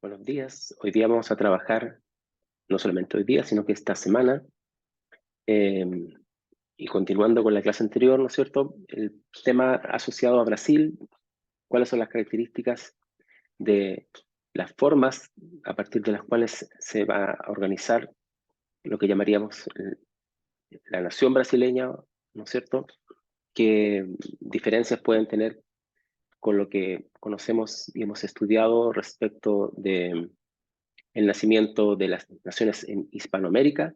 Buenos días. Hoy día vamos a trabajar, no solamente hoy día, sino que esta semana, eh, y continuando con la clase anterior, ¿no es cierto? El tema asociado a Brasil, cuáles son las características de las formas a partir de las cuales se va a organizar lo que llamaríamos la nación brasileña, ¿no es cierto? ¿Qué diferencias pueden tener con lo que conocemos y hemos estudiado respecto de el nacimiento de las naciones en Hispanoamérica?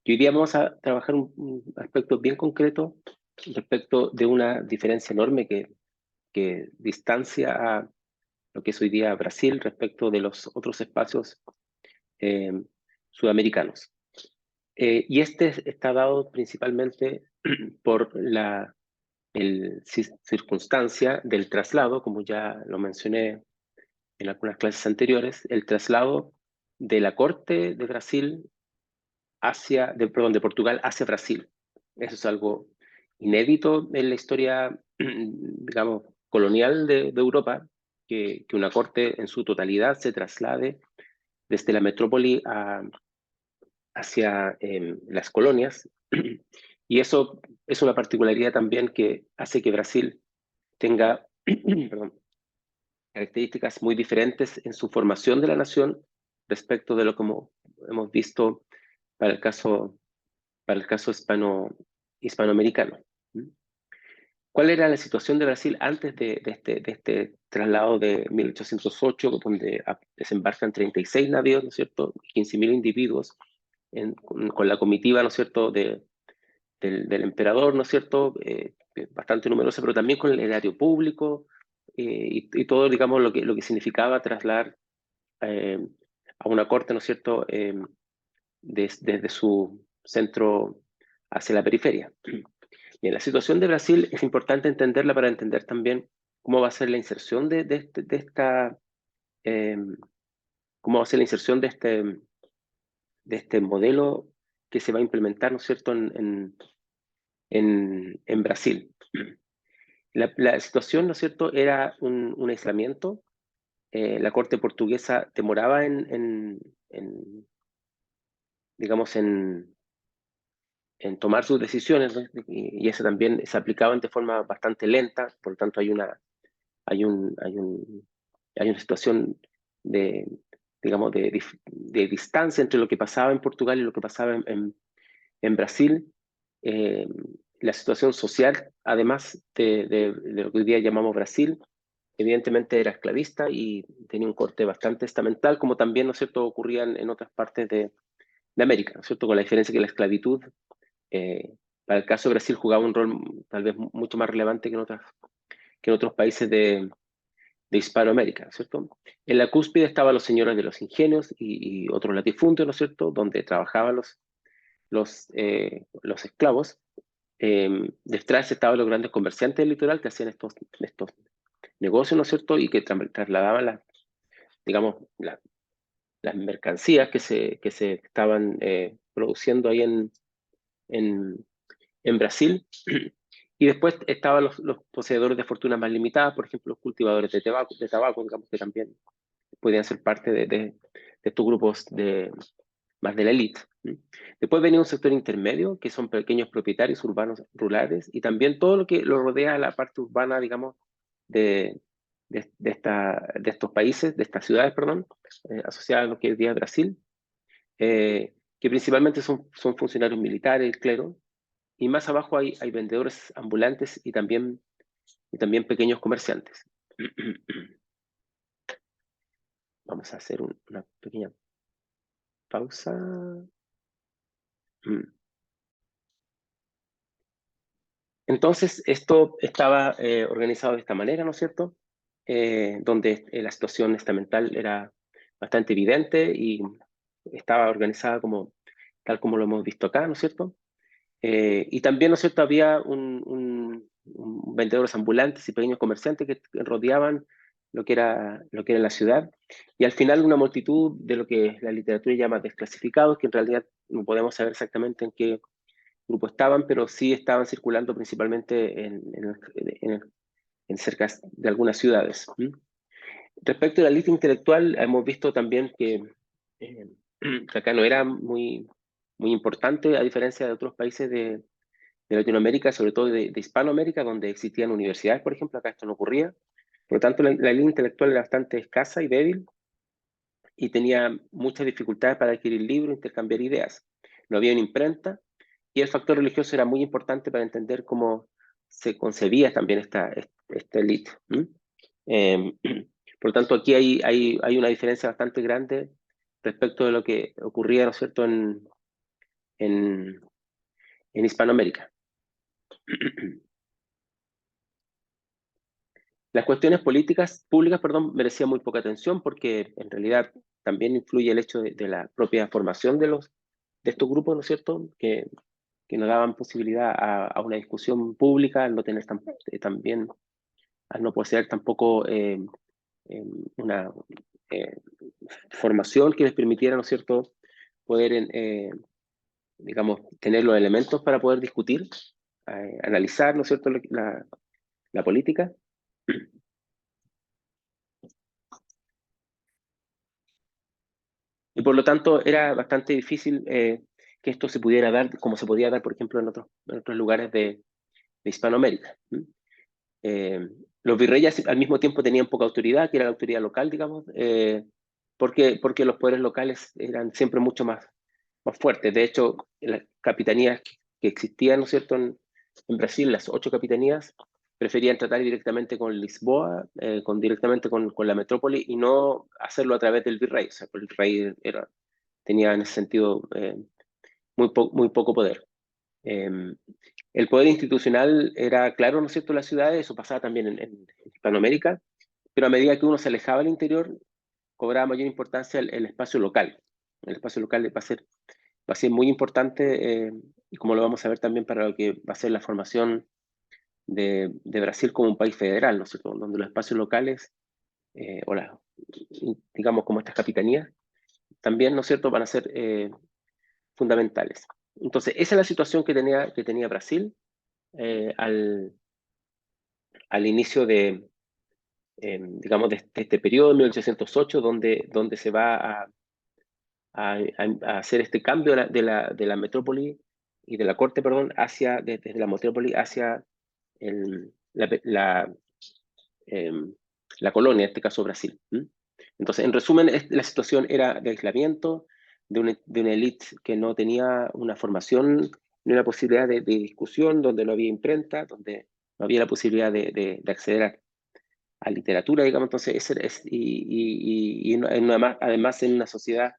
Y hoy día vamos a trabajar un aspecto bien concreto respecto de una diferencia enorme que distancia a lo que es hoy día Brasil respecto de los otros espacios eh, sudamericanos. Y este está dado principalmente por circunstancia del traslado, como ya lo mencioné en algunas clases anteriores, el traslado de la corte de Brasil perdón, de Portugal hacia Brasil. Eso es algo inédito en la historia, digamos, colonial de Europa, que una corte en su totalidad se traslade desde la metrópoli hacia las colonias. Y eso es una particularidad también que hace que Brasil tenga perdón, características muy diferentes en su formación de la nación respecto de lo que hemos visto para el caso hispanoamericano. ¿Cuál era la situación de Brasil antes de este traslado de 1808, donde desembarcan 36 navíos, ¿no es cierto? 15.000 individuos con la comitiva, ¿no es cierto?, del emperador, ¿no es cierto?, bastante numerosa, pero también con el erario público y todo, digamos, lo que significaba trasladar eh, a una corte, ¿no es cierto?, desde su centro hacia la periferia. Bien, la situación de Brasil es importante entenderla para entender también cómo va a ser la inserción eh, cómo va a ser la inserción de este modelo que se va a implementar, ¿no es cierto?, en Brasil. La situación, ¿no es cierto?, era un aislamiento. La corte portuguesa demoraba digamos, en tomar sus decisiones, ¿no? Y eso también se aplicaban de forma bastante lenta, por lo tanto hay, un, hay, un, hay una situación de, digamos, de distancia entre lo que pasaba en Portugal y lo que pasaba en Brasil. Eh, la situación social, además de lo que hoy día llamamos Brasil, evidentemente era esclavista y tenía un corte bastante estamental, como también, ¿no es cierto?, ocurría en otras partes de América, ¿no es cierto?, con la diferencia que la esclavitud eh, para el caso de Brasil jugaba un rol tal vez mucho más relevante que en otros países de Hispanoamérica, ¿cierto? En la cúspide estaban los señores de los ingenios y otros latifundios, ¿no es cierto?, donde trabajaban los esclavos. Detrás estaban los grandes comerciantes del litoral que hacían estos negocios, ¿no es cierto?, y que trasladaban digamos, las mercancías que se estaban produciendo ahí en, en Brasil. Y después estaban los poseedores de fortunas más limitadas, por ejemplo, los cultivadores de tabaco, digamos, que también podían ser parte de estos grupos más de la élite. Después venía un sector intermedio, que son pequeños propietarios urbanos rurales, y también todo lo que lo rodea a la parte urbana, digamos, de, de estos países, de estas ciudades, perdón, asociadas a lo que es día Brasil, que principalmente son funcionarios militares, el clero, y más abajo hay vendedores ambulantes y también pequeños comerciantes. Vamos a hacer una pequeña pausa. Entonces, esto estaba organizado de esta manera, ¿no es cierto? Donde la situación estamental era bastante evidente y estaba organizada tal como lo hemos visto acá, ¿no es cierto? Y también, ¿no es cierto?, había vendedores ambulantes y pequeños comerciantes que rodeaban lo que era la ciudad. Y al final una multitud de lo que la literatura llama desclasificados, que en realidad no podemos saber exactamente en qué grupo estaban, pero sí estaban circulando principalmente en cerca de algunas ciudades. Respecto a la élite intelectual, hemos visto también eh, que acá no era muy importante, a diferencia de otros países de Latinoamérica, sobre todo de Hispanoamérica, donde existían universidades, por ejemplo, acá esto no ocurría. Por lo tanto, la élite intelectual era bastante escasa y débil y tenía muchas dificultades para adquirir libros, intercambiar ideas. No había una imprenta y el factor religioso era muy importante para entender cómo se concebía también esta élite. Eh, por lo tanto, aquí hay una diferencia bastante grande respecto de lo que ocurría, ¿no es cierto?, en, en Hispanoamérica. Las cuestiones políticas públicas, perdón, merecían muy poca atención porque en realidad también influye el hecho de la propia formación de estos grupos, ¿no es cierto?, que nos daban posibilidad a una discusión pública, al no tener también, al no poseer tampoco eh, una eh, formación que les permitiera, ¿no es cierto?, poder, digamos, tener los elementos para poder discutir, analizar, ¿no es cierto?, la política. Y por lo tanto era bastante difícil que esto se pudiera dar como se podía dar, por ejemplo, en otros lugares de Hispanoamérica. Eh, los virreyes al mismo tiempo tenían poca autoridad, que era la autoridad local, digamos, porque los poderes locales eran siempre mucho más fuertes. De hecho, las capitanías que existían, ¿no es cierto?, en Brasil, las 8 capitanías, preferían tratar directamente con Lisboa, directamente con la metrópoli y no hacerlo a través del virrey. O sea, el rey tenía en ese sentido muy poco poder. Eh, el poder institucional era claro, ¿no es cierto?, en las ciudades, eso pasaba también en Hispanoamérica, pero a medida que uno se alejaba del interior, cobraba mayor importancia el espacio local. El espacio local va a ser muy importante, y como lo vamos a ver también para lo que va a ser la formación de Brasil como un país federal, ¿no es cierto?, donde los espacios locales, o digamos como estas capitanías, también, ¿no es cierto?, van a ser fundamentales. Entonces, esa es la situación que tenía Brasil eh, al, al inicio digamos, de este periodo, 1808, donde se va a hacer este cambio de la metrópoli y de la corte, perdón, desde la metrópoli hacia el- la, la, eh, la colonia, en este caso Brasil. Entonces, en resumen, la situación era de aislamiento, de una élite que no tenía una formación ni una posibilidad de discusión, donde no había imprenta, donde no había la posibilidad de acceder a literatura, digamos. Entonces, además en una sociedad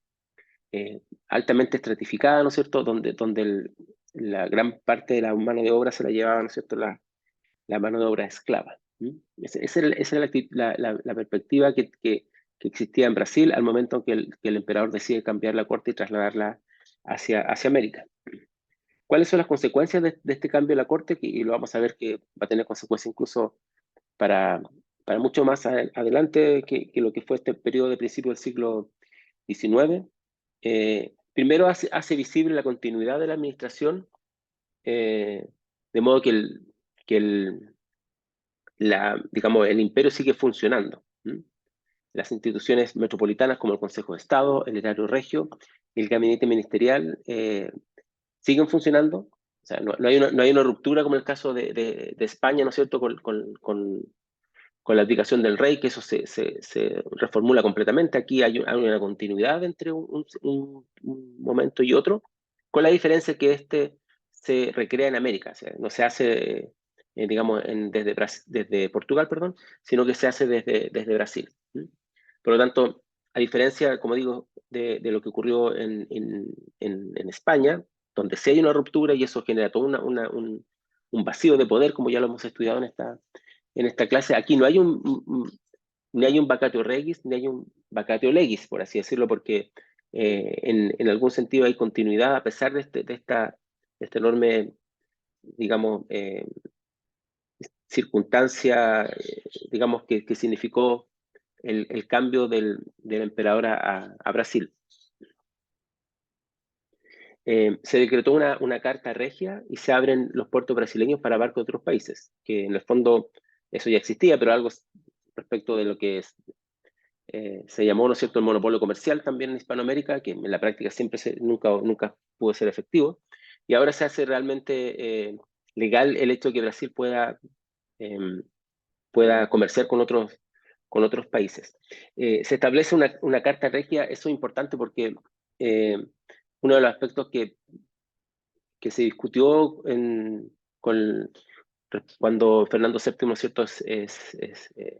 altamente estratificada, ¿no es cierto?, donde la gran parte de la mano de obra se la llevaba, ¿no es cierto?, la mano de obra esclava. Esa era la perspectiva que existía en Brasil al momento en que el emperador decide cambiar la corte y trasladarla hacia América. ¿Cuáles son las consecuencias de este cambio de la corte? Y lo vamos a ver que va a tener consecuencias incluso para, para mucho más adelante que lo que fue este periodo de principio del siglo XIX. Primero hace visible la continuidad de la administración, eh, de modo que digamos, el imperio sigue funcionando. Las instituciones metropolitanas como el Consejo de Estado, el Erario Regio y el Gabinete Ministerial siguen funcionando. O sea, no hay una ruptura como el caso de España, ¿no es cierto?, con la abdicación del rey, que eso se reformula completamente. Aquí hay una continuidad entre un momento y otro, con la diferencia que este se recrea en América. O sea, no se hace, digamos, desde Portugal, perdón, sino que se hace desde Brasil. Por lo tanto, a diferencia, como digo, de lo que ocurrió en España, donde sí hay una ruptura y eso genera todo un vacío de poder, como ya lo hemos estudiado en esta clase. Aquí ni hay un vacatio regis, ni hay un vacatio legis, por así decirlo, porque en algún sentido hay continuidad a pesar de esta enorme, digamos, circunstancia, digamos, que significó el cambio del emperador a Brasil. Se decretó una carta regia y se abren los puertos brasileños para barcos de otros países, que en el fondo eso ya existía, pero algo respecto de lo que es se llamó, ¿no es cierto?, el monopolio comercial también en Hispanoamérica, que en la práctica nunca pudo ser efectivo, y ahora se hace realmente legal el hecho de que Brasil pueda comerciar con otros países. Se establece una carta regia, eso es importante porque eh, uno de los aspectos que se discutió con, cuando Fernando VII, ¿cierto?,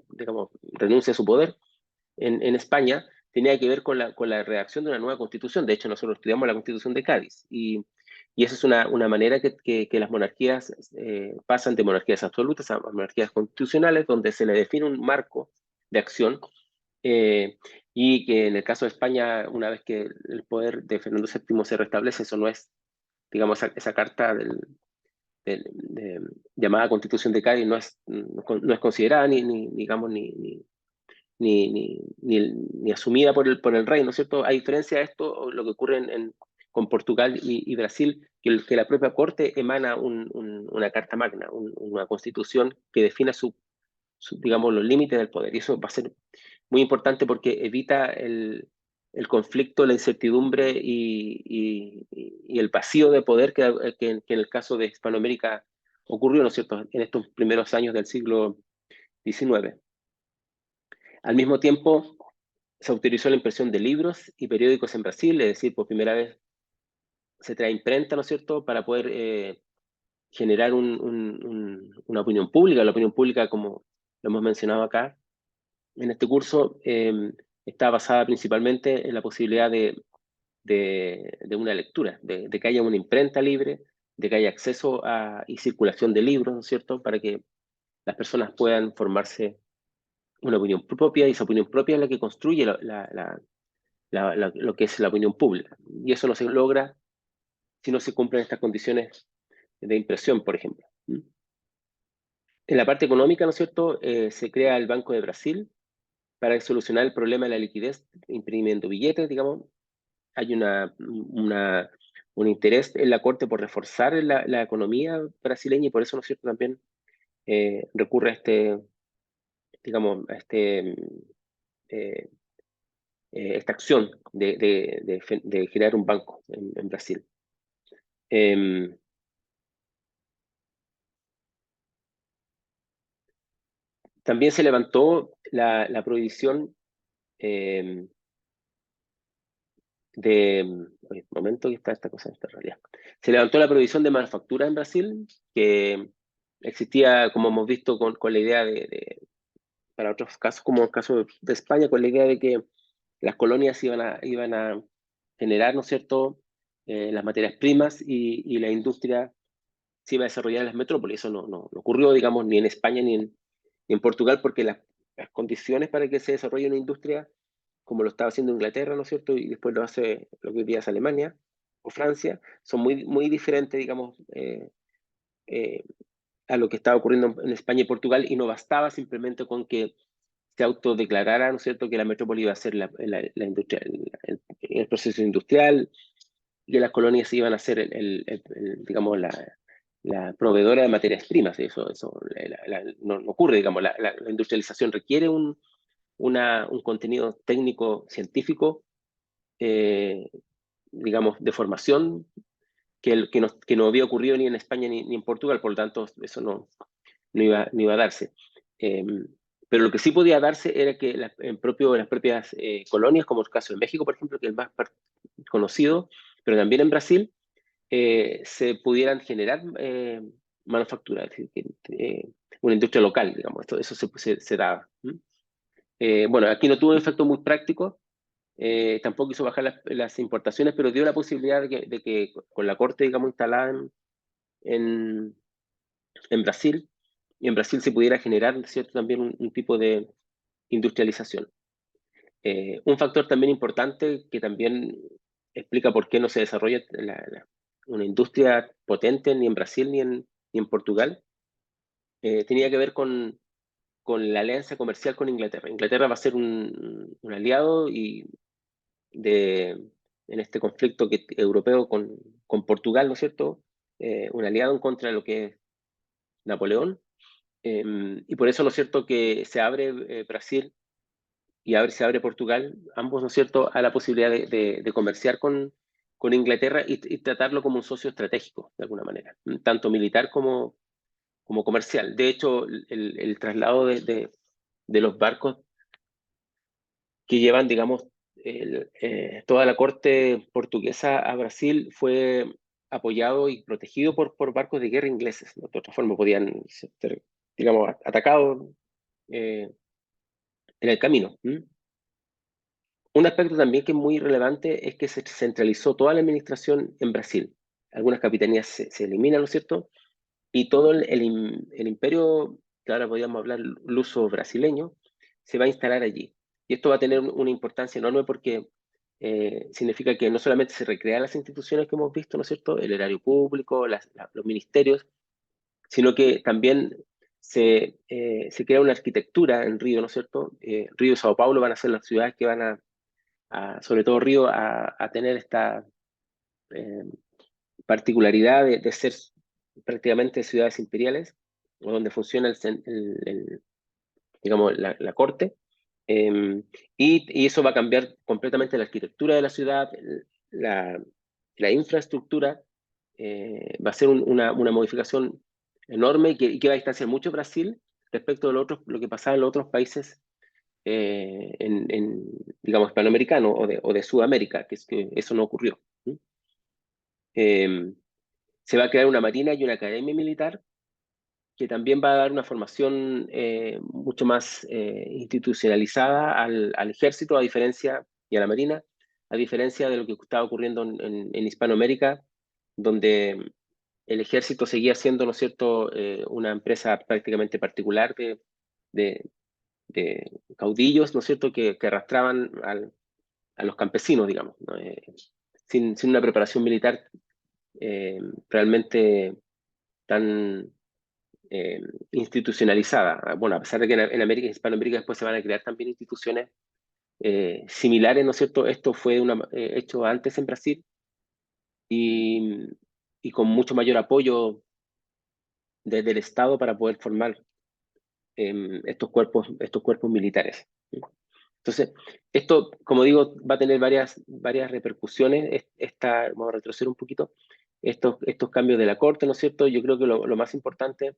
digamos, renuncia a su poder en España, tenía que ver con la redacción de una nueva constitución. De hecho, nosotros estudiamos la constitución de Cádiz y esa es una manera que las monarquías pasan de monarquías absolutas a monarquías constitucionales, donde se le define un marco de acción eh, y que en el caso de España, una vez que el poder de Fernando VII se restablece, eso no es, digamos, esa carta llamada Constitución de Cádiz no es considerada digamos, ni asumida por el rey, ¿no es cierto? A diferencia de esto, lo que ocurre con Portugal y Brasil, que la propia Corte emana una Carta Magna, una constitución que defina digamos, los límites del poder. Y eso va a ser muy importante porque evita el conflicto, la incertidumbre y el vacío de poder que en el caso de Hispanoamérica ocurrió, ¿no es cierto?, en estos primeros años del siglo XIX. Al mismo tiempo, se autorizó la impresión de libros y periódicos en Brasil, es decir, por primera vez se trae imprenta, ¿no es cierto?, para poder generar una opinión pública. La opinión pública, como lo hemos mencionado acá en este curso, está basada principalmente en la posibilidad de una lectura, de que haya una imprenta libre, de que haya acceso y circulación de libros, ¿no es cierto?, para que las personas puedan formarse una opinión propia, y esa opinión propia es la que construye lo que es la opinión pública. Y eso no se logra si no se cumplen estas condiciones de impresión, por ejemplo. En la parte económica, ¿no es cierto?, se crea el Banco de Brasil para solucionar el problema de la liquidez, imprimiendo billetes, digamos. Hay un interés en la Corte por reforzar la economía brasileña y por eso, ¿no es cierto?, también recurre a digamos, eh, esta acción de crear un banco en Brasil. Eh, También se levantó la prohibición eh, oye, un momento que está esta cosa, esta realidad. Se levantó la prohibición de manufactura en Brasil, que existía, como hemos visto, con la idea para otros casos, como el caso de España, con la idea de que las colonias iban a generar, ¿no es cierto?, las materias primas y la industria se iba a desarrollar en las metrópolis. Eso no ocurrió, digamos, ni en España ni en Portugal, porque las condiciones para que se desarrolle una industria, como lo estaba haciendo Inglaterra, ¿no es cierto?, y después lo hace lo que hoy día es Alemania o Francia, son muy diferentes, digamos, eh, a lo que estaba ocurriendo en España y Portugal, y no bastaba simplemente con que se autodeclarara, ¿no es cierto?, que la metrópoli iba a ser la industria, el proceso industrial, y que las colonias iban a ser, digamos, la proveedora de materias primas. Eso no ocurre, digamos, la industrialización requiere un contenido técnico, científico, eh, digamos, de formación, que no había ocurrido ni en España ni en Portugal, por lo tanto, eso no iba a darse. Eh, pero lo que sí podía darse era que las propias colonias, como el caso de México, por ejemplo, que es el más conocido, pero también en Brasil, se pudieran generar manufactura, es decir, una industria local, digamos, eso se daba. Bueno, aquí no tuvo un efecto muy práctico, tampoco hizo bajar las importaciones, pero dio la posibilidad de que con la corte, digamos, instalada en, en Brasil, y en Brasil se pudiera generar, ¿cierto?, también un tipo de industrialización. Un factor también importante que también explica por qué no se desarrolla una industria potente ni en Brasil ni en Portugal, tenía que ver con la alianza comercial con Inglaterra. Inglaterra va a ser un aliado de, en este conflicto europeo con Portugal, ¿no es cierto? Un aliado en contra de lo que es Napoleón. Y por eso, ¿no es cierto?, que se abre Brasil se abre Portugal, ambos, ¿no es cierto?, a la posibilidad de comerciar con Inglaterra y tratarlo como un socio estratégico, de alguna manera, tanto militar como comercial. De hecho, el traslado de los barcos que llevan, digamos, toda la corte portuguesa a Brasil fue apoyado y protegido por barcos de guerra ingleses, ¿no? De otra forma podían ser, digamos, atacados eh, en el camino. Un aspecto también que es muy relevante es que se centralizó toda la administración en Brasil. Algunas capitanías se eliminan, ¿no es cierto? Y todo el imperio, que ahora podríamos hablar luso brasileño, se va a instalar allí. Y esto va a tener una importancia enorme porque significa que no solamente se recrean las instituciones que hemos visto, ¿no es cierto? El erario público, los ministerios, sino que también se crea una arquitectura en Río, ¿no es cierto? Río y Sao Paulo van a ser las ciudades que van sobre todo Río, a tener esta eh, particularidad de ser prácticamente ciudades imperiales, o donde funciona digamos, la corte, eh, y eso va a cambiar completamente la arquitectura de la ciudad, la, la infraestructura, va a ser una modificación enorme y que va a distanciar mucho Brasil respecto de lo que pasaba en los otros países, digamos, hispanoamericano o de Sudamérica, que es que eso no ocurrió. Eh, Se va a crear una marina y una academia militar que también va a dar una formación mucho más institucionalizada al ejército, a diferencia, y a la marina, a diferencia de lo que estaba ocurriendo en Hispanoamérica, donde el ejército seguía siendo, ¿no es cierto?, una empresa prácticamente particular de, de caudillos, ¿no es cierto?, que arrastraban a los campesinos, digamos, ¿no? Sin una preparación militar eh, realmente tan institucionalizada. Bueno, a pesar de que en América, en Hispanoamérica después se van a crear también instituciones similares, ¿no es cierto? Esto fue hecho antes en Brasil y, y con mucho mayor apoyo desde el Estado para poder formar estos cuerpos militares. Entonces, esto, como digo, va a tener varias repercusiones. Vamos a retroceder un poquito. Estos cambios de la Corte, ¿no es cierto? Yo creo que lo más importante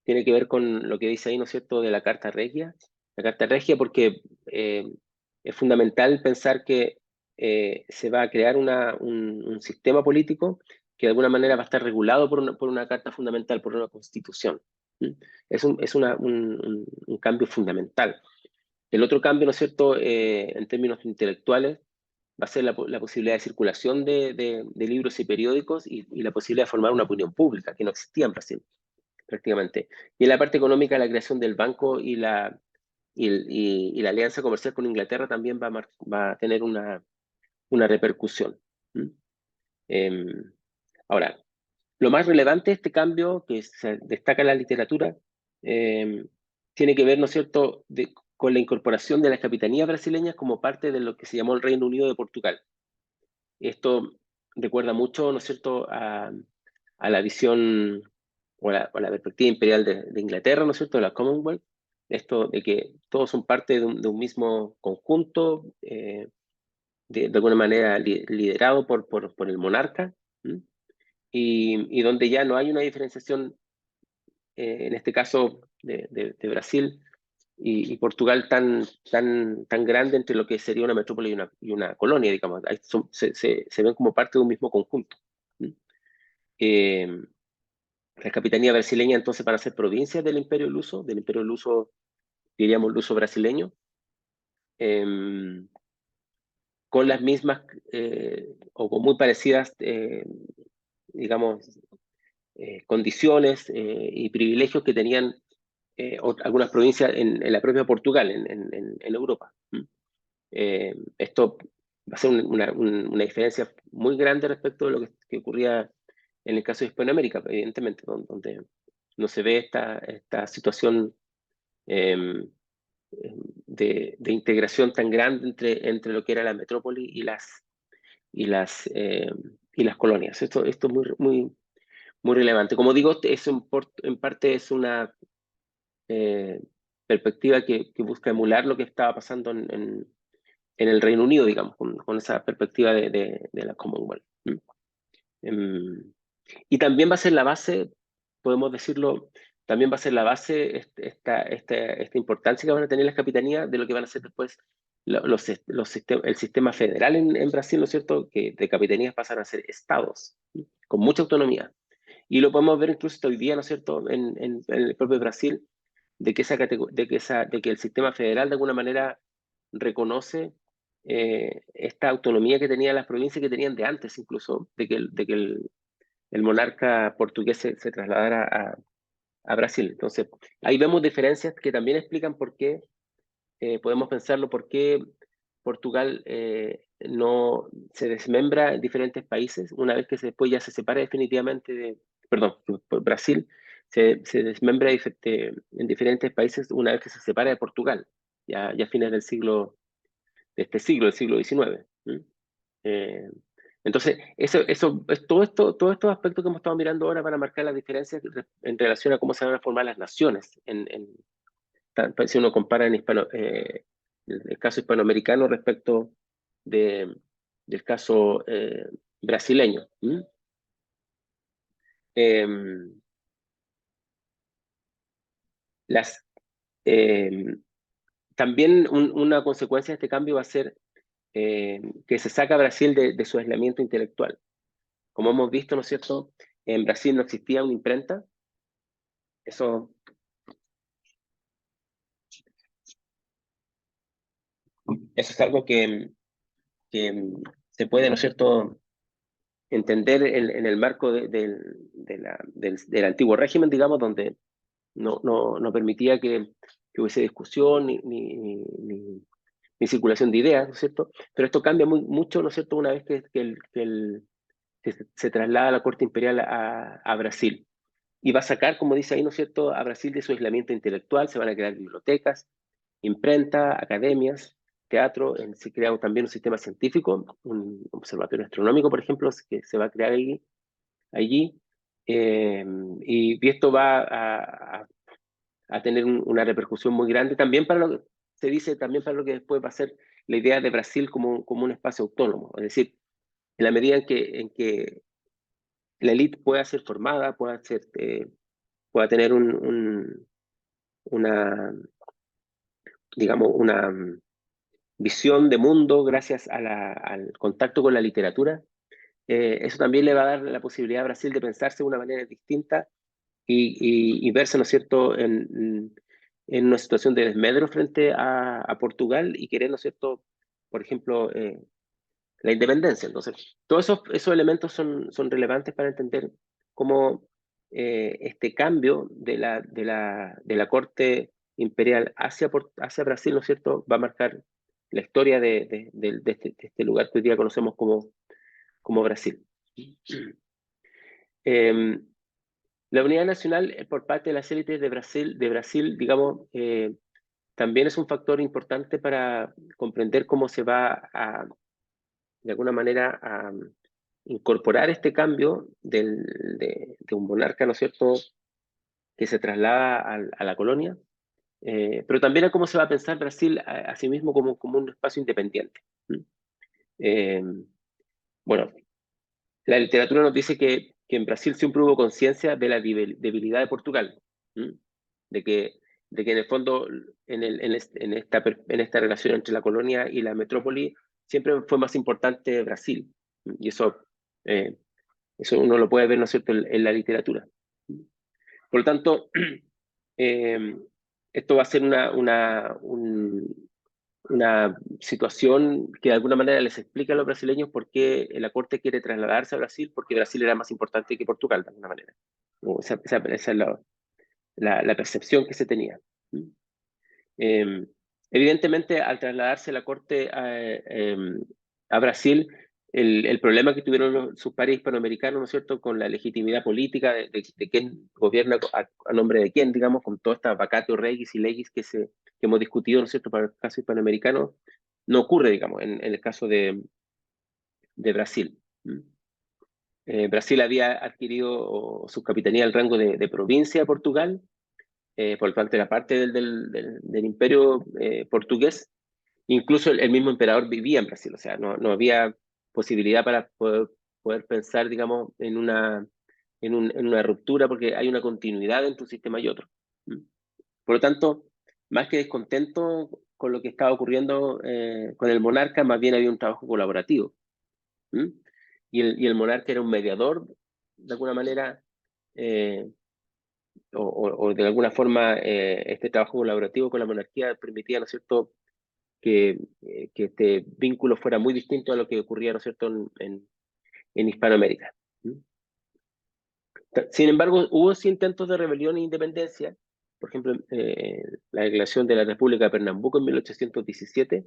tiene que ver con lo que dice ahí, ¿no es cierto?, de la Carta Regia. La Carta Regia porque es fundamental pensar que se va a crear un sistema político que de alguna manera va a estar regulado por una Carta Fundamental, por una Constitución. ¿Mm? Es un cambio fundamental. El otro cambio, ¿no es cierto?, en términos intelectuales, va a ser la posibilidad de circulación de libros y periódicos y la posibilidad de formar una opinión pública, que no existía en Brasil prácticamente. Y en la parte económica, la creación del banco y la alianza comercial con Inglaterra también va a tener una repercusión. ¿Mm? Eh, Ahora, lo más relevante de este cambio que se destaca en la literatura eh, tiene que ver, ¿no es cierto?, con la incorporación de las capitanías brasileñas como parte de lo que se llamó el Reino Unido de Portugal. Esto recuerda mucho, ¿no es cierto?, a la visión o la perspectiva imperial de Inglaterra, ¿no es cierto?, de la Commonwealth, esto de que todos son parte de un mismo conjunto, de alguna manera liderado por el monarca, ¿m? Y donde ya no hay una diferenciación, en este caso de Brasil y Portugal tan grande entre lo que sería una metrópoli y una colonia, digamos. Se ven como parte de un mismo conjunto. ¿M? Eh, las capitanías brasileñas entonces van a ser provincias del Imperio Luso, diríamos Luso brasileño, eh, con las mismas o con muy parecidas, digamos, condiciones y privilegios que tenían algunas provincias en la propia Portugal, en Europa. Esto va a ser una diferencia muy grande respecto de lo que ocurría en el caso de Hispanoamérica, evidentemente, donde no se ve esta situación eh, de integración tan grande entre lo que era la metrópoli y las, eh, y las colonias. Esto es muy relevante. Como digo, en parte es eh, perspectiva que busca emular lo que estaba pasando en el Reino Unido, digamos, con esa perspectiva de la Commonwealth. Em, y también va a ser la base, podemos decirlo, también va a ser la base esta importancia que van a tener las capitanías de lo que van a ser después el sistema federal en Brasil, ¿no es cierto? Que de capitanías pasan a ser estados, con mucha autonomía. Y lo podemos ver incluso hoy día, ¿no es cierto?, en el propio Brasil, de que el sistema federal de alguna manera reconoce esta autonomía que tenían las provincias que tenían de antes incluso, de que el monarca portugués se trasladara a Brasil. Entonces, ahí vemos diferencias que también explican por qué, podemos pensarlo, por qué Portugal no se desmembra en diferentes países, una vez que después ya se separa definitivamente perdón, Brasil se desmembra en diferentes países una vez que se separa de Portugal, ya a fines de este siglo, del siglo XIX. Eh, entonces, todos estos aspectos que hemos estado mirando ahora van a marcar las diferencias en relación a cómo se van a formar las naciones. Si uno compara el caso hispanoamericano respecto del caso brasileño. Eh, las, eh, También una consecuencia de este cambio va a ser que se saca a Brasil de su aislamiento intelectual. Como hemos visto, ¿no es cierto? En Brasil no existía una imprenta. Eso, eso es algo que se puede, ¿no es cierto?, entender en el marco del antiguo régimen, digamos, donde no permitía que hubiese discusión ni circulación de ideas, ¿no es cierto? Pero esto cambia mucho, ¿no es cierto?, una vez que se traslada la Corte Imperial a Brasil. Y va a sacar, como dice ahí, ¿no es cierto?, a Brasil de su aislamiento intelectual, se van a crear bibliotecas, imprenta, academias, teatro, se crea también un sistema científico, un observatorio astronómico, por ejemplo, que se va a crear allí, y esto va a tener una repercusión muy grande también para lo que se dice, también para lo que después va a ser la idea de Brasil como un espacio autónomo, es decir, en la medida en que la élite pueda ser formada, pueda tener una, digamos, una visión de mundo gracias al contacto con la literatura, eso también le va a dar la posibilidad a Brasil de pensarse de una manera distinta y verse, ¿no es cierto?, en una situación de desmedro frente a Portugal y querer, ¿no es cierto?, por ejemplo, la independencia. Entonces, todos esos elementos son relevantes para entender cómo este cambio de la corte imperial hacia Brasil, ¿no es cierto?, va a marcar la historia de este lugar que hoy día conocemos como Brasil. Eh, la unidad nacional por parte de las élites de Brasil, digamos, también es un factor importante para comprender cómo se va de alguna manera, a incorporar este cambio de un monarca, ¿no es cierto?, que se traslada a la colonia, pero también a cómo se va a pensar Brasil a sí mismo como un espacio independiente. Eh, bueno, la literatura nos dice que en Brasil siempre hubo conciencia de la debilidad de Portugal, ¿m? de que, de que en el fondo, en esta relación entre la colonia y la metrópoli, siempre fue más importante Brasil. Y eh, eso uno lo puede ver, ¿no es cierto?, en la literatura. Por lo tanto, eh, esto va a ser una situación que de alguna manera les explica a los brasileños por qué la corte quiere trasladarse a Brasil, porque Brasil era más importante que Portugal, de alguna manera. Esa es la percepción que se tenía. Eh, Evidentemente, al trasladarse la corte a Brasil, el problema que tuvieron sus pares hispanoamericanos, ¿no es cierto?, con la legitimidad política de quién gobierna a nombre de quién, digamos, con toda esta vacatio regis y legis que hemos discutido, ¿no es cierto?, para el caso hispanoamericano, no ocurre, digamos, en el caso de Brasil. Brasil había adquirido su capitanía al rango de provincia de Portugal, por lo tanto era parte del imperio portugués. Incluso el mismo emperador vivía en Brasil, o sea, no había posibilidad para poder pensar, digamos, en una ruptura, porque hay una continuidad entre un sistema y otro. ¿Mm? Por lo tanto, más que descontento con lo que estaba ocurriendo con el monarca, más bien había un trabajo colaborativo. ¿Mm? Y el monarca era un mediador, de alguna manera, eh, o de alguna forma este trabajo colaborativo con la monarquía permitía, ¿no es cierto?, que este vínculo fuera muy distinto a lo que ocurría, ¿no es cierto?, en Hispanoamérica. ¿Mm? Sin embargo, hubo sí intentos de rebelión e independencia. Por ejemplo, la declaración de la República de Pernambuco en 1817,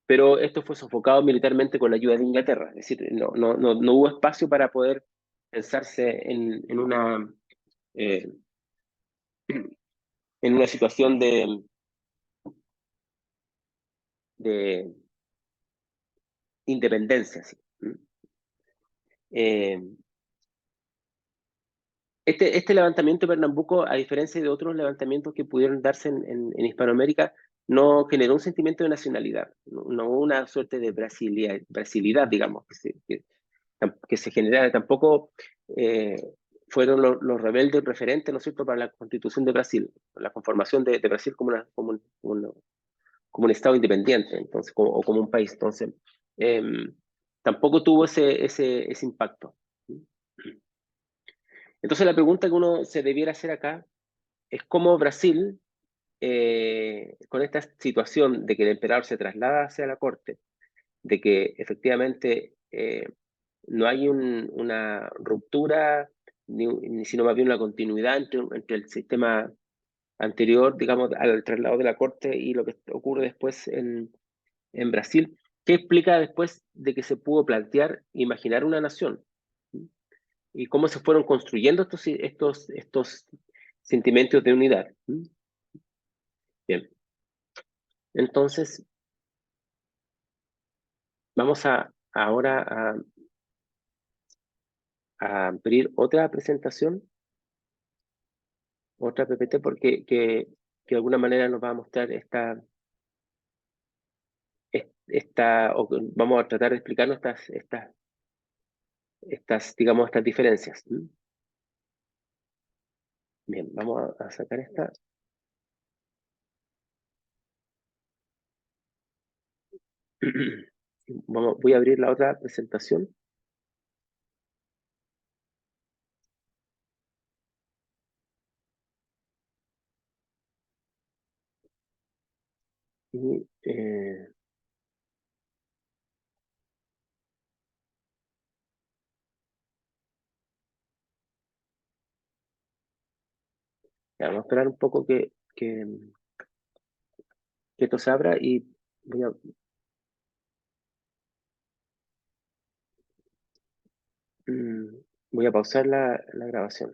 pero esto fue sofocado militarmente con la ayuda de Inglaterra. Es decir, no hubo espacio para poder pensarse eh, en una situación de independencia. ¿Sí? ¿Mm? Eh, este levantamiento de Pernambuco, a diferencia de otros levantamientos que pudieron darse en Hispanoamérica, no generó un sentimiento de nacionalidad, no hubo una suerte de brasilidad, digamos, que se generara. Tampoco eh, fueron los rebeldes referentes, ¿no es cierto?, para la constitución de Brasil, la conformación de Brasil como un Estado independiente, entonces, o como un país. Entonces, eh, tampoco tuvo ese impacto. Entonces, la pregunta que uno se debiera hacer acá es cómo Brasil, con esta situación de que el emperador se traslada hacia la corte, de que efectivamente no hay una ruptura, ni sino más bien una continuidad entre el sistema anterior, digamos, al traslado de la corte y lo que ocurre después en Brasil, ¿qué explica después de que se pudo plantear, imaginar una nación? Y cómo se fueron construyendo estos sentimientos de unidad. Bien, entonces vamos ahora a abrir otra presentación, otra PPT, porque que de alguna manera nos va a mostrar o vamos a tratar de explicarnos digamos, estas diferencias. Bien, vamos a sacar esta. Voy a abrir la otra presentación. Y, vamos a esperar un poco que esto se abra y voy a, mm, voy a pausar la grabación.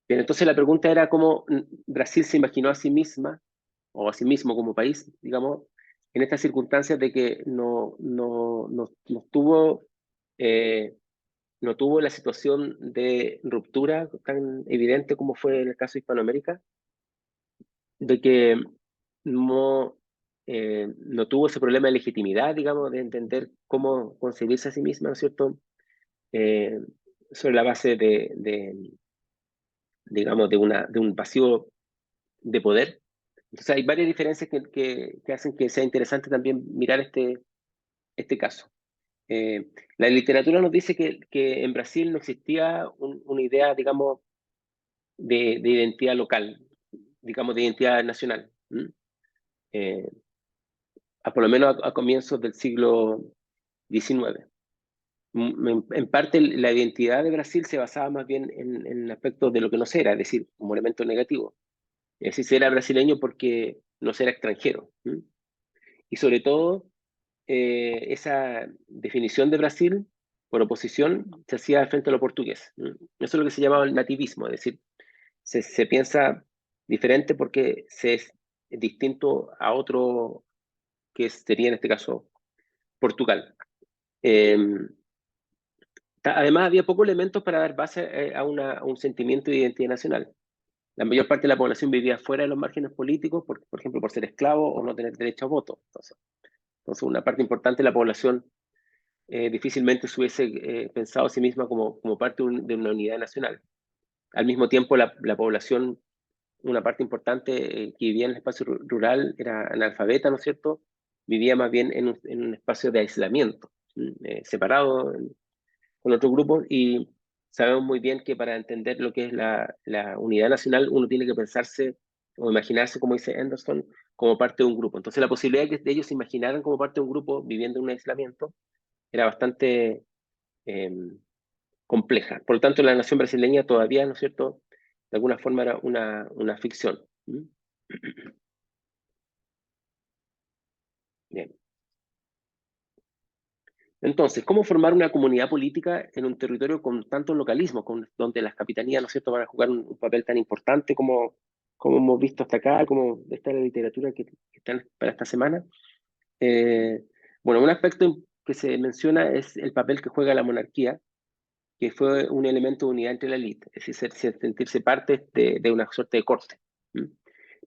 Bien, entonces la pregunta era cómo Brasil se imaginó a sí misma, o a sí mismo como país, digamos, en estas circunstancias de que eh, no tuvo la situación de ruptura tan evidente como fue en el caso de Hispanoamérica, de que no tuvo ese problema de legitimidad, digamos, de entender cómo concebirse a sí misma, ¿no es cierto?, Eh, sobre la base digamos, de un vacío de poder. Entonces hay varias diferencias que hacen que sea interesante también mirar este caso. La literatura nos dice que en Brasil no existía una idea, digamos, de identidad local, digamos, de identidad nacional. Eh, por lo menos a comienzos del siglo XIX. En parte la identidad de Brasil se basaba más bien en aspectos de lo que no se era, es decir, como elemento negativo. Es decir, se era brasileño porque no se era extranjero. Y sobre todo, esa definición de Brasil, por oposición, se hacía frente a lo portugués. Eso es lo que se llamaba el nativismo, es decir, se piensa diferente porque se es distinto a otro que sería en este caso Portugal. Eh, Además, había pocos elementos para dar base a un sentimiento de identidad nacional. La mayor parte de la población vivía fuera de los márgenes políticos, por ejemplo, por ser esclavo o no tener derecho a voto. Entonces una parte importante de la población difícilmente se hubiese pensado a sí misma como parte de una unidad nacional. Al mismo tiempo, la población, una parte importante que vivía en el espacio rural era analfabeta, ¿no es cierto? Vivía más bien en un espacio de aislamiento, separado con otros grupos, y sabemos muy bien que para entender lo que es la unidad nacional uno tiene que pensarse o imaginarse, como dice Anderson, como parte de un grupo. Entonces la posibilidad de que ellos se imaginaran como parte de un grupo viviendo en un aislamiento era bastante eh, compleja. Por lo tanto, la nación brasileña todavía, ¿no es cierto?, de alguna forma era una ficción. ¿Mm? Bien. Entonces, ¿cómo formar una comunidad política en un territorio con tantos localismos, donde las capitanías, ¿no es cierto?, van a jugar un papel tan importante como hemos visto hasta acá, como está la literatura que está para esta semana? Bueno, un aspecto que se menciona es el papel que juega la monarquía, que fue un elemento de unidad entre la élite, es decir, sentirse parte de una suerte de corte. ¿Mm?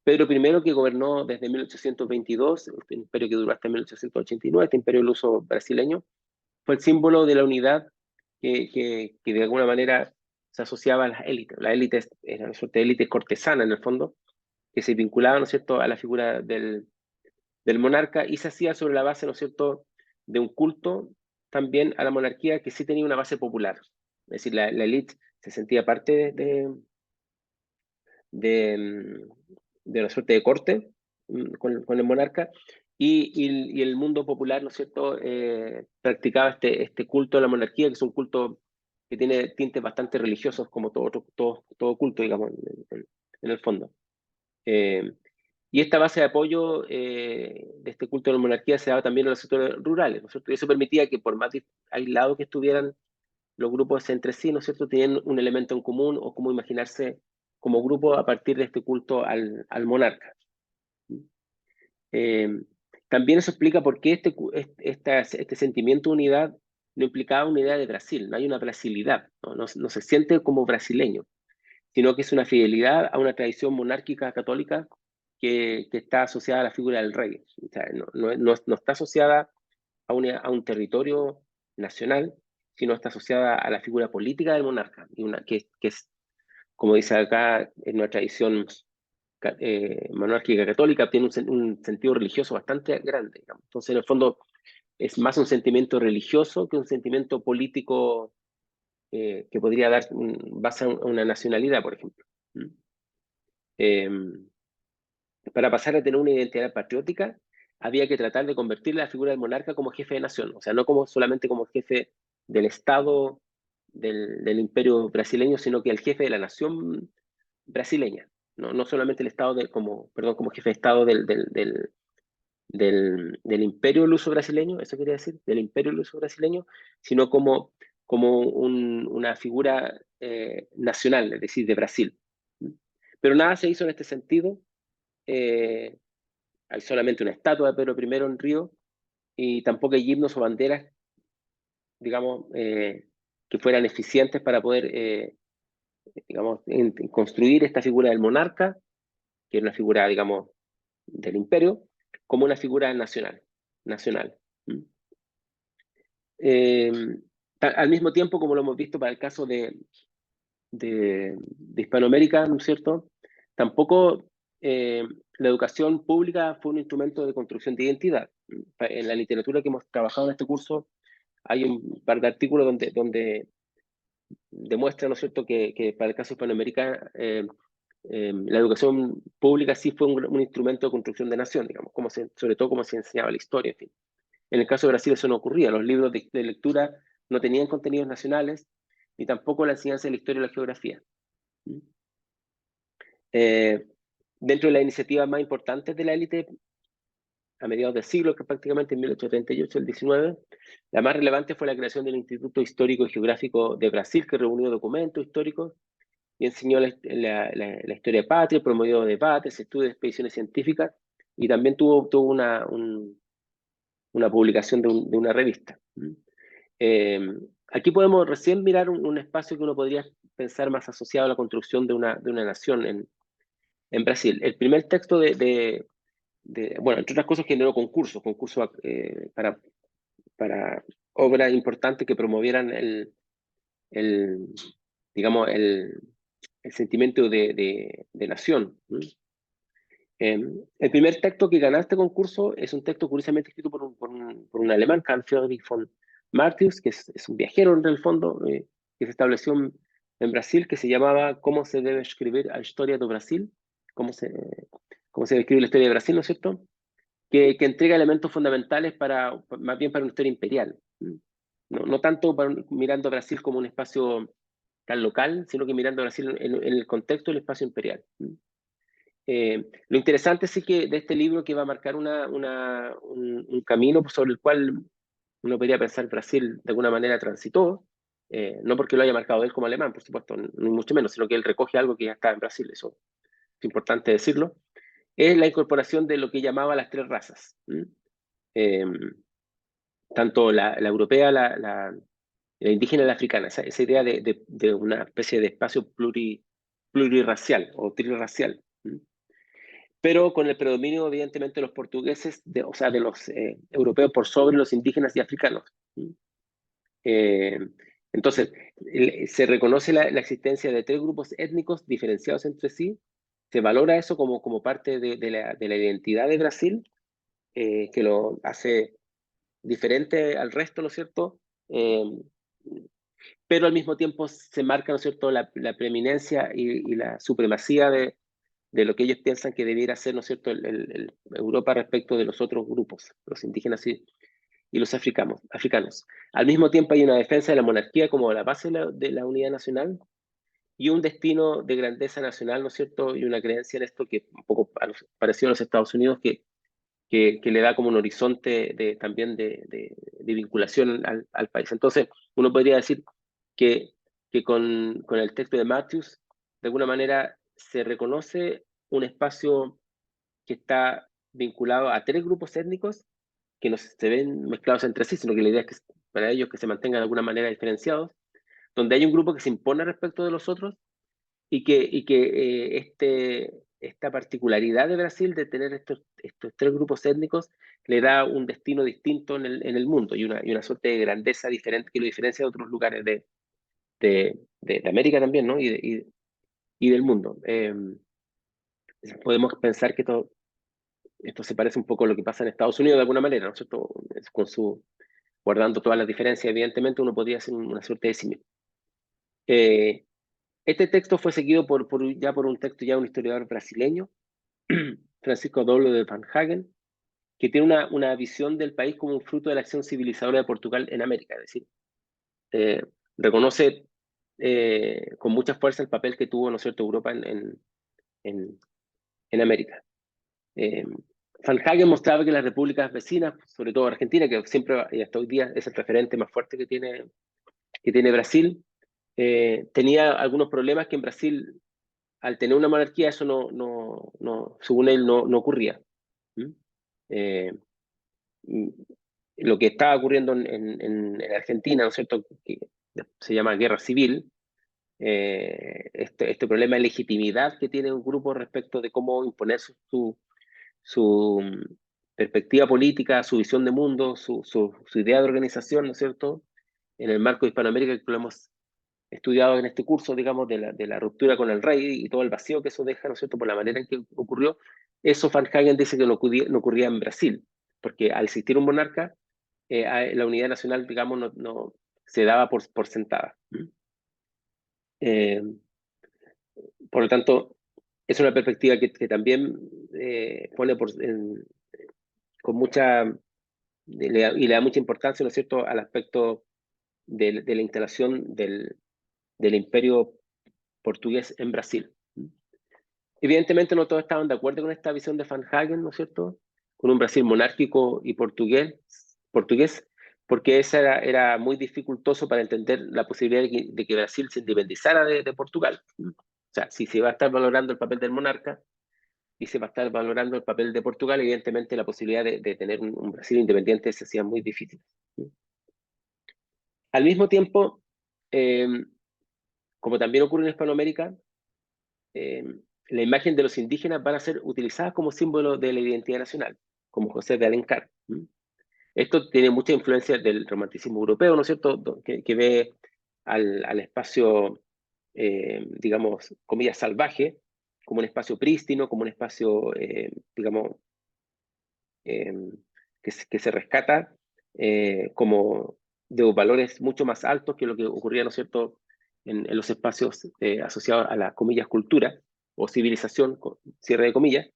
Pedro I, que gobernó desde 1822, este imperio que duró hasta 1889, este imperio luso brasileño, fue el símbolo de la unidad que de alguna manera se asociaba a las élites. La élite era una suerte de élite cortesana en el fondo, que se vinculaba, ¿no es cierto?, a la figura del monarca y se hacía sobre la base, ¿no es cierto?, de un culto también a la monarquía que sí tenía una base popular. Es decir, la élite se sentía parte de, de una suerte de corte con el monarca y el mundo popular, ¿no es cierto?, practicaba este culto a la monarquía, que es un culto que tiene tintes bastante religiosos, como todo culto, digamos, en el fondo. Eh, y esta base de apoyo de este culto a la monarquía se daba también en los sectores rurales, ¿no es cierto? Y eso permitía que por más aislados que estuvieran los grupos entre sí, ¿no es cierto?, tenían un elemento en común o cómo imaginarse como grupo a partir de este culto al monarca. Eh, También eso explica por qué este sentimiento de unidad no implicaba una idea de Brasil, no hay una brasilidad, no se siente como brasileño, sino que es una fidelidad a una tradición monárquica católica que está asociada a la figura del rey. O sea, no está asociada a un territorio nacional, sino está asociada a la figura política del monarca, que es, como dice acá, en una tradición monárquica católica, tiene un sentido religioso bastante grande, digamos. Entonces, en el fondo, es más un sentimiento religioso que un sentimiento político que podría dar base a una nacionalidad, por ejemplo. ¿Mm? Eh, para pasar a tener una identidad patriótica, había que tratar de convertir la figura del monarca como jefe de nación, o sea, no solamente como jefe del Estado del imperio brasileño, sino que el jefe de la nación brasileña, no solamente el Estado como jefe de Estado del imperio luso brasileño, eso quería decir, del imperio luso brasileño, sino como una figura nacional, es decir, de Brasil. Pero nada se hizo en este sentido. Eh, Hay solamente una estatua de Pedro I en Río y tampoco hay himnos o banderas, digamos, que fueran eficientes para poder, digamos, construir esta figura del monarca, que es una figura, digamos, del imperio, como una figura nacional. ¿Mm? Eh, Al mismo tiempo, como lo hemos visto para el caso de Hispanoamérica, ¿no es cierto? Tampoco la educación pública fue un instrumento de construcción de identidad. En la literatura que hemos trabajado en este curso hay un par de artículos donde demuestra, ¿no es cierto?, que para el caso de Hispanoamérica la educación pública sí fue un instrumento de construcción de nación, digamos, sobre todo como se enseñaba la historia, en fin. En el caso de Brasil eso no ocurría, los libros de lectura no tenían contenidos nacionales, ni tampoco la enseñanza de la historia y la geografía. Eh, Dentro de las iniciativas más importantes de la élite, a mediados del siglo, que prácticamente en 1838, el 19, la más relevante fue la creación del Instituto Histórico y Geográfico de Brasil, que reunió documentos históricos y enseñó la historia patria, promovió debates, estudios, expediciones científicas, y también tuvo una publicación de una revista. aquí podemos recién mirar un espacio que uno podría pensar más asociado a la construcción de una nación en Brasil. El primer texto bueno, entre otras cosas generó concursos para obras importantes que promovieran el, digamos, el sentimiento de nación. El primer texto que ganó este concurso es un texto curiosamente escrito por un alemán, Karl Friedrich von Martius, que es un viajero en el fondo, que se estableció en Brasil, que se llamaba ¿Cómo se debe escribir la historia de Brasil? ¿Cómo se, cómo se debe escribir la historia de Brasil, ¿no es cierto? Que entrega elementos fundamentales más bien para una historia imperial. No tanto mirando a Brasil como un espacio tan local, sino que mirando a Brasil en el contexto del espacio imperial. Lo interesante sí que de este libro que va a marcar un camino sobre el cual uno podría pensar Brasil de alguna manera transitó, no porque lo haya marcado él como alemán, por supuesto, ni mucho menos, sino que él recoge algo que ya está en Brasil, eso es importante decirlo, es la incorporación de lo que llamaba las tres razas. Eh, Tanto la europea, la indígena y la africana, esa idea de una especie de espacio plurirracial o trirracial. Pero con el predominio, evidentemente, de los portugueses, o sea, de los europeos por sobre los indígenas y africanos. Eh, entonces, se reconoce la existencia de tres grupos étnicos diferenciados entre sí, se valora eso como parte de la identidad de Brasil, que lo hace diferente al resto, ¿no es cierto? Eh, pero al mismo tiempo se marca, ¿no es cierto?, la preeminencia y la supremacía de lo que ellos piensan que debiera ser, ¿no es cierto?, Europa respecto de los otros grupos, los indígenas y los africanos. Al mismo tiempo hay una defensa de la monarquía como la base de la unidad nacional y un destino de grandeza nacional, ¿no es cierto?, y una creencia en esto que un poco parecido a los Estados Unidos, que le da como un horizonte también de vinculación al país. Entonces, uno podría decir que, que con el texto de Matthews, de alguna manera se reconoce un espacio que está vinculado a tres grupos étnicos que no se ven mezclados entre sí, sino que la idea es que para ellos que se mantengan de alguna manera diferenciados, donde hay un grupo que se impone respecto de los otros y que esta particularidad de Brasil de tener estos tres grupos étnicos le da un destino distinto en el mundo y una suerte de grandeza diferente que lo diferencia de otros lugares de América también, ¿no? Y del mundo. Podemos pensar que esto se parece un poco a lo que pasa en Estados Unidos de alguna manera, ¿no es cierto? Guardando todas las diferencias, evidentemente uno podría hacer una suerte de símil. Este texto fue seguido ya por un texto, ya un historiador brasileño, Francisco Adolfo de Van Hagen, que tiene una visión del país como un fruto de la acción civilizadora de Portugal en América, es decir, eh, reconoce con mucha fuerza el papel que tuvo, ¿no es cierto?, Europa en, en América. Eh, Van Hagen mostraba que las repúblicas vecinas, sobre todo Argentina, que siempre y hasta hoy día es el referente más fuerte que tiene Brasil, tenía algunos problemas que en Brasil, al tener una monarquía, eso según él, no ocurría. ¿Mm? Eh, lo que estaba ocurriendo en Argentina, ¿no es cierto?, que se llama guerra civil, este problema de legitimidad que tiene un grupo respecto de cómo imponer su perspectiva política, su visión de mundo, su idea de organización, ¿no es cierto?, en el marco de Hispanoamérica, que lo hemos estudiado en este curso, digamos, de la ruptura con el rey y todo el vacío que eso deja, ¿no es cierto?, por la manera en que ocurrió. Eso Van Hagen dice que no ocurría en Brasil, porque al existir un monarca, la unidad nacional, digamos, no se daba por sentada. Eh, por lo tanto, es una perspectiva que también pone con mucha, y le da mucha importancia, ¿no es cierto?, al aspecto de la instalación del imperio portugués en Brasil. Evidentemente no todos estaban de acuerdo con esta visión de Van Hagen, ¿no es cierto?, con un Brasil monárquico y portugués, porque esa era muy dificultoso para entender la posibilidad de que Brasil se independizara de Portugal. O sea, si se va a estar valorando el papel del monarca y se va a estar valorando el papel de Portugal, evidentemente la posibilidad de tener un Brasil independiente se hacía muy difícil. Al mismo tiempo, como también ocurre en Hispanoamérica, la imagen de los indígenas van a ser utilizadas como símbolo de la identidad nacional, como José de Alencar. Esto tiene mucha influencia del romanticismo europeo, ¿no es cierto?, que ve al espacio, digamos, comillas, salvaje, como un espacio prístino, como un espacio, digamos, eh, que se rescata como de valores mucho más altos que lo que ocurría, ¿no es cierto?, en los espacios asociados a la, comillas, cultura o civilización, con cierre de comillas.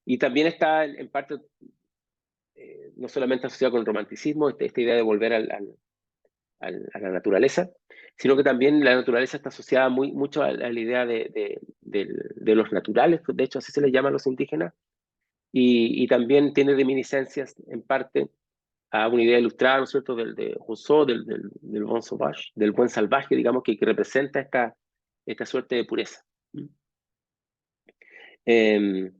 Y también está en parte, no solamente asociado con el romanticismo, esta idea de volver a la naturaleza, sino que también la naturaleza está asociada mucho a la idea de los naturales, de hecho así se les llama a los indígenas, y también tiene reminiscencias en parte a una idea ilustrada, ¿no es cierto?, de Rousseau, del bon sauvage, del buen salvaje, digamos, que representa esta suerte de pureza. Eh,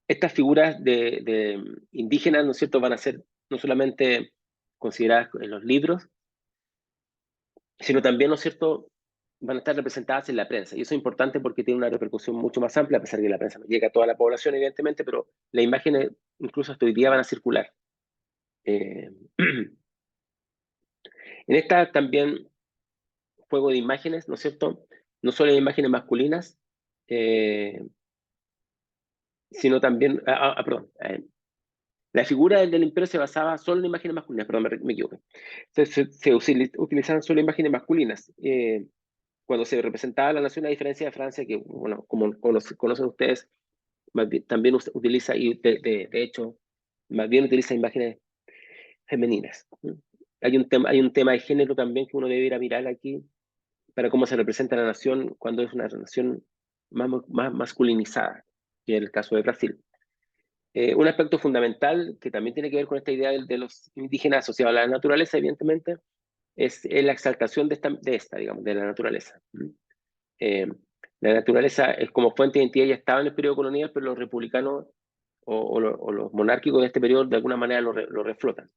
Estas figuras de indígenas, ¿no es cierto?, van a ser no solamente consideradas en los libros, sino también, ¿no es cierto?, van a estar representadas en la prensa. Y eso es importante porque tiene una repercusión mucho más amplia, a pesar de que la prensa no llega a toda la población, evidentemente, pero las imágenes, incluso hasta hoy día, van a circular. Eh, en esta también juego de imágenes, ¿no es cierto?, no solo hay imágenes masculinas, eh, sino también, perdón, la figura del imperio se basaba solo en imágenes masculinas, perdón, me equivoqué. Se utilizaban solo imágenes masculinas. Cuando se representaba la nación, a diferencia de Francia, que, bueno, como conocen ustedes, también utiliza, y de hecho, más bien utiliza imágenes femeninas. Hay un tema de género también que uno debe ir a mirar aquí, para cómo se representa la nación cuando es una nación más masculinizada, que es el caso de Brasil. Un aspecto fundamental que también tiene que ver con esta idea de los indígenas asociados a la naturaleza, evidentemente, es la exaltación de esta, digamos, de la naturaleza. Eh, la naturaleza es como fuente de identidad, ya estaba en el periodo colonial, pero los republicanos o los monárquicos de este periodo de alguna manera lo reflotan.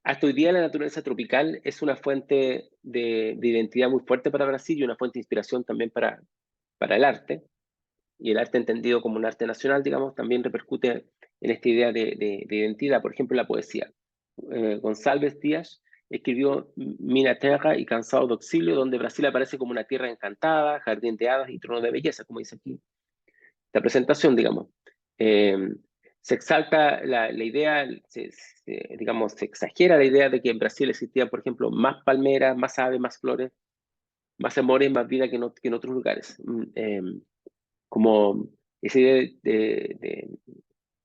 Hasta hoy día la naturaleza tropical es una fuente de identidad muy fuerte para Brasil y una fuente de inspiración también para el arte. Y el arte entendido como un arte nacional, digamos, también repercute en esta idea de identidad. Por ejemplo, la poesía. Gonçalves Díaz escribió Mina Terra y Cansado de Exilio, donde Brasil aparece como una tierra encantada, jardín de hadas y trono de belleza, como dice aquí la presentación, digamos. Eh, Se exalta la idea, digamos, se exagera la idea de que en Brasil existía, por ejemplo, más palmeras, más aves, más flores, más amores, más vida que en otros lugares. Como esa idea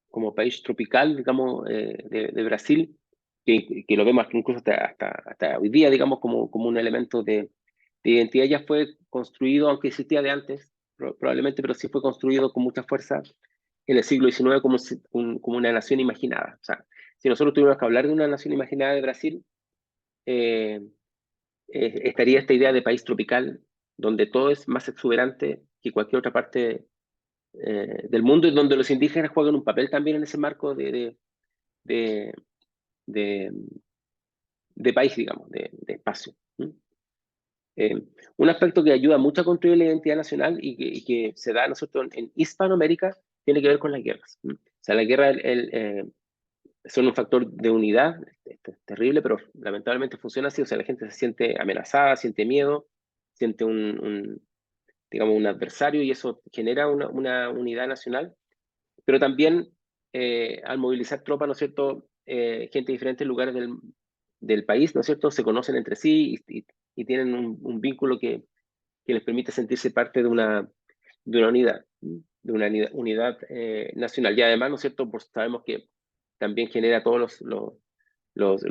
como país tropical, digamos, de Brasil, que lo vemos incluso hasta hoy día, digamos, como un elemento de identidad, ya fue construido, aunque existía de antes, probablemente, pero sí fue construido con mucha fuerza en el siglo XIX como una nación imaginada. O sea, si nosotros tuviéramos que hablar de una nación imaginada de Brasil, eh, estaría esta idea de país tropical, donde todo es más exuberante que cualquier otra parte del mundo, y donde los indígenas juegan un papel también en ese marco de, de, de país, digamos, de espacio. Eh, un aspecto que ayuda mucho a construir la identidad nacional y que se da, nosotros en Hispanoamérica, tiene que ver con las guerras. O sea, las guerras son un factor de unidad. Esto es terrible, pero lamentablemente funciona así. O sea, la gente se siente amenazada, siente miedo, siente digamos, un adversario, y eso genera una unidad nacional. Pero también al movilizar tropas, ¿no es cierto?, gente de diferentes lugares del país, ¿no es cierto?, se conocen entre sí y tienen un vínculo que les permite sentirse parte de una unidad, de una unidad nacional. Y además, ¿no es cierto?, pues sabemos que también genera todos los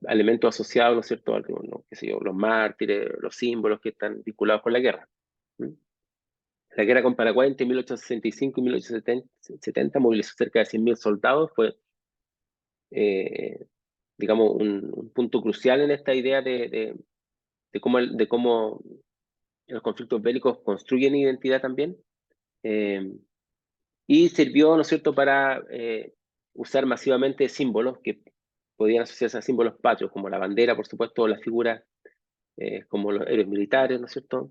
elementos asociados, ¿no es cierto?, qué sé yo, los mártires, los símbolos que están vinculados con la guerra. La guerra con Paraguay entre 1865 y 1870 movilizó cerca de 100.000 soldados. Fue, eh, digamos, un punto crucial en esta idea de cómo los conflictos bélicos construyen identidad también. Y sirvió, ¿no es cierto?, para usar masivamente símbolos que podían asociarse a símbolos patrios, como la bandera, por supuesto, o las figuras como los héroes militares, ¿no es cierto?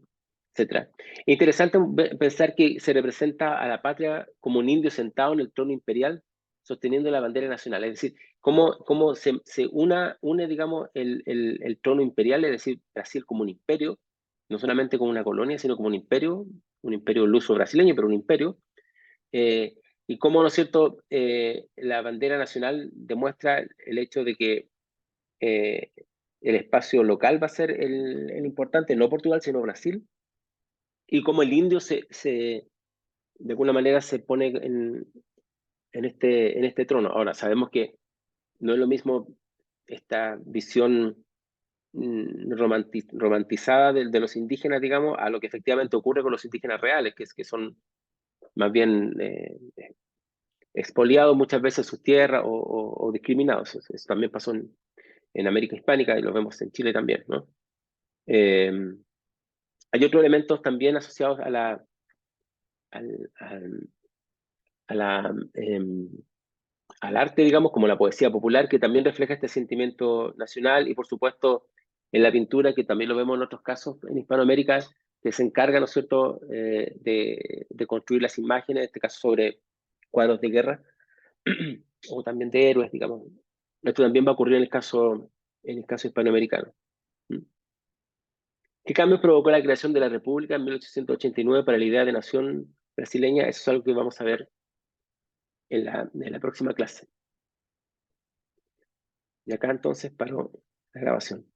Etcétera. Interesante pensar que se representa a la patria como un indio sentado en el trono imperial, sosteniendo la bandera nacional. Es decir, cómo se une, digamos, el trono imperial, es decir, Brasil como un imperio, no solamente como una colonia, sino como un imperio luso brasileño, pero un imperio, y cómo, ¿no es cierto?, la bandera nacional demuestra el hecho de que eh, el espacio local va a ser el importante, no Portugal, sino Brasil, y cómo el indio de alguna manera se pone en este trono. Ahora, sabemos que no es lo mismo esta visión romantizada de los indígenas, digamos, a lo que efectivamente ocurre con los indígenas reales, que son más bien expoliados muchas veces sus tierras o discriminados. Eso también pasó en América Hispánica y lo vemos en Chile también, ¿no? Eh, Hay otros elementos también asociados al, al- a la, al arte, digamos, como la poesía popular, que también refleja este sentimiento nacional y, por supuesto, en la pintura, que también lo vemos en otros casos en Hispanoamérica, que se encarga, ¿no es cierto?, de construir las imágenes, en este caso sobre cuadros de guerra, o también de héroes, digamos. Esto también va a ocurrir en el caso hispanoamericano. ¿Mm? ¿Qué cambios provocó la creación de la República en 1889 para la idea de nación brasileña? Eso es algo que vamos a ver en la próxima clase. Y acá entonces paro la grabación.